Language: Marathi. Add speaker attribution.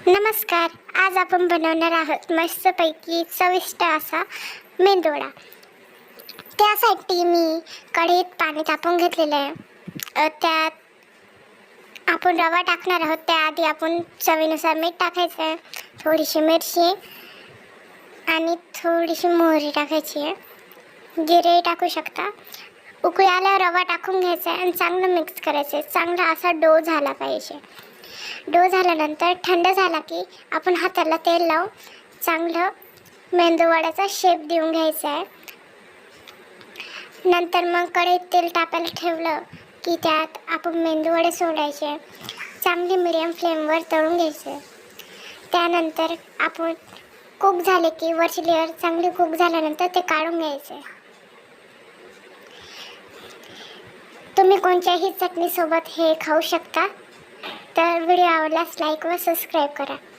Speaker 1: नमस्कार. आज आपण बनवणार आहोत मस्तपैकी चविष्ट असा मेंदूवडा. त्यासाठी मी कढईत पाणी तापवून घेतलेलं आहे. त्यात आपण रवा टाकणार आहोत. त्याआधी आपण चवीनुसार मीठ टाकायचं आहे, थोडीशी मिरची आणि थोडीशी मोहरी टाकायची आहे. जिरे टाकू शकता. उकळी आल्यावर रवा टाकून घ्यायचा आहे आणि चांगलं मिक्स करायचं आहे. चांगला असा डो झाला पाहिजे. डो झाल्यानंतर थंड झाला की आपण हाताला तेल लावून चांगलं मेंदूवड्याचा शेप देऊन घ्यायचा आहे. नंतर मग कढईत तेल तापायला ठेवलं की त्यात आपण मेंदूवडे सोडायचे. चांगली मिडियम फ्लेमवर तळून घ्यायचे. त्यानंतर आपण कुक झाले की वरची लेअर चांगली कुक झाल्यानंतर ते काढून घ्यायचे. तुम्ही कोणत्याही चटणीसोबत हे खाऊ शकता. तर व्हिडिओ आवडल्यास लाईक व सबस्क्राईब करा.